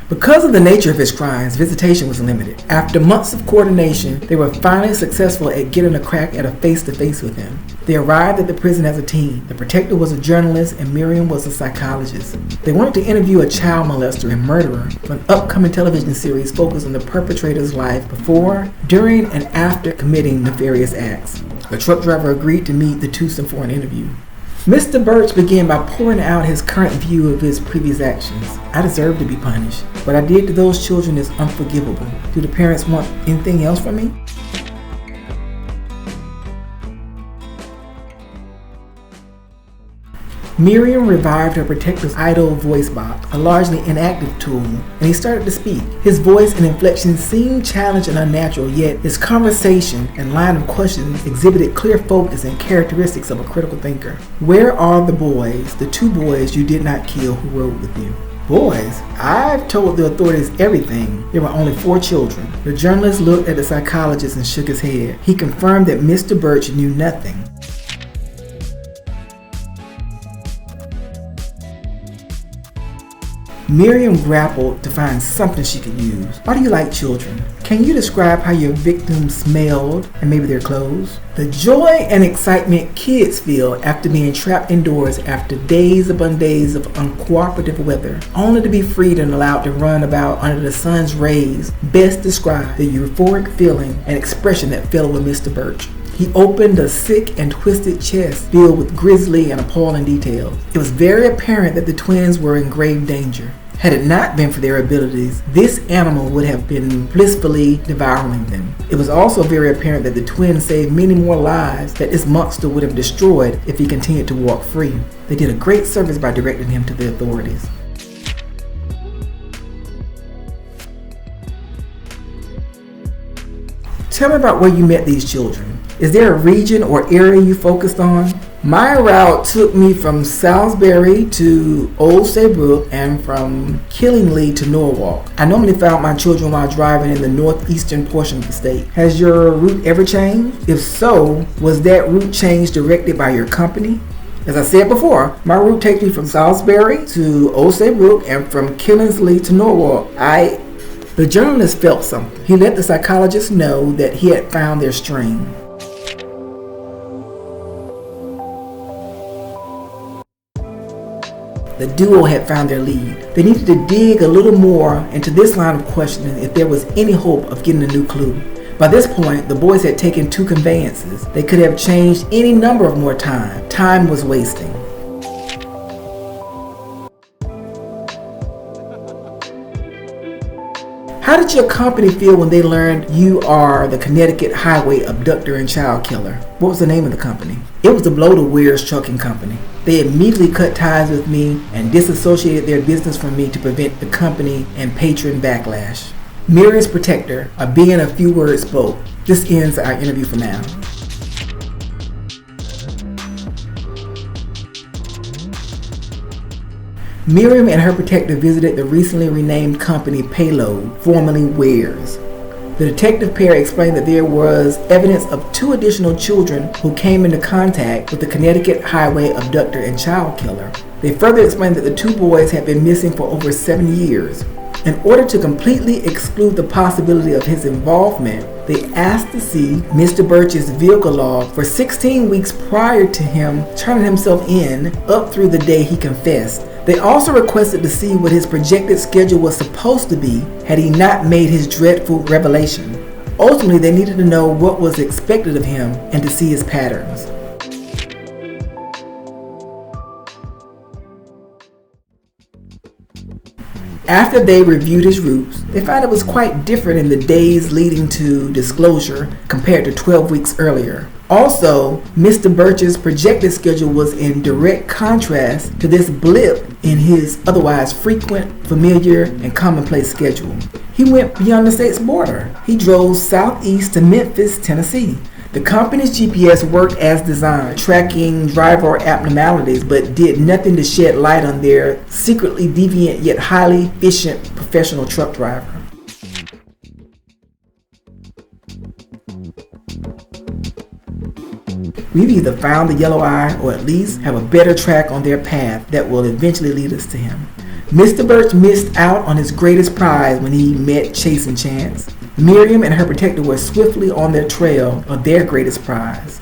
Because of the nature of his crimes, visitation was limited. After months of coordination, they were finally successful at getting a crack at a face-to-face with him. They arrived at the prison as a team. The protector was a journalist and Miriam was a psychologist. They wanted to interview a child molester and murderer for an upcoming television series focused on the perpetrator's life before, during, and after committing nefarious acts. The truck driver agreed to meet the twosome for an interview. Mr. Birch began by pouring out his current view of his previous actions. I deserve to be punished. What I did to those children is unforgivable. Do the parents want anything else from me? Miriam revived her protector's idle voice box, a largely inactive tool, and he started to speak. His voice and inflection seemed challenged and unnatural, yet his conversation and line of questions exhibited clear focus and characteristics of a critical thinker. Where are the boys, the 2 boys you did not kill who rode with you? Boys? I've told the authorities everything. There were only 4 children. The journalist looked at the psychologist and shook his head. He confirmed that Mr. Birch knew nothing. Miriam grappled to find something she could use. Why do you like children? Can you describe how your victims smelled and maybe their clothes? The joy and excitement kids feel after being trapped indoors after days upon days of uncooperative weather, only to be freed and allowed to run about under the sun's rays, best describe the euphoric feeling and expression that fell with Mr. Birch. He opened a sick and twisted chest filled with grisly and appalling details. It was very apparent that the twins were in grave danger. Had it not been for their abilities, this animal would have been blissfully devouring them. It was also very apparent that the twins saved many more lives that this monster would have destroyed if he continued to walk free. They did a great service by directing him to the authorities. Tell me about where you met these children. Is there a region or area you focused on? My route took me from Salisbury to Old Saybrook and from Killingly to Norwalk. I normally found my children while driving in the northeastern portion of the state. Has your route ever changed? If so, was that route change directed by your company? As I said before, my route takes me from Salisbury to Old Saybrook and from Killingly to Norwalk. The journalist felt something. He let the psychologist know that he had found their string. The duo had found their lead. They needed to dig a little more into this line of questioning if there was any hope of getting a new clue. By this point, the boys had taken 2 conveyances. They could have changed any number of more time. Time was wasting. How did your company feel when they learned you are the Connecticut Highway abductor and child killer? What was the name of the company? It was the Blow the Weir's Trucking Company. They immediately cut ties with me and disassociated their business from me to prevent the company and patron backlash. Miriam's protector, a being of few words, spoke. This ends our interview for now. Miriam and her protector visited the recently renamed company Payload, formerly Wares. The detective pair explained that there was evidence of 2 additional children who came into contact with the Connecticut Highway abductor and child killer. They further explained that the 2 boys had been missing for over 7 years. In order to completely exclude the possibility of his involvement, they asked to see Mr. Birch's vehicle log for 16 weeks prior to him turning himself in up through the day he confessed. They also requested to see what his projected schedule was supposed to be had he not made his dreadful revelation. Ultimately, they needed to know what was expected of him and to see his patterns. After they reviewed his routes, they found it was quite different in the days leading to disclosure compared to 12 weeks earlier. Also, Mr. Birch's projected schedule was in direct contrast to this blip in his otherwise frequent, familiar, and commonplace schedule. He went beyond the state's border. He drove southeast to Memphis, Tennessee. The company's GPS worked as designed, tracking driver abnormalities, but did nothing to shed light on their secretly deviant yet highly efficient professional truck driver. We've either found the yellow eye or at least have a better track on their path that will eventually lead us to him. Mr. Birch missed out on his greatest prize when he met Chase and Chance. Miriam and her protector were swiftly on their trail of their greatest prize.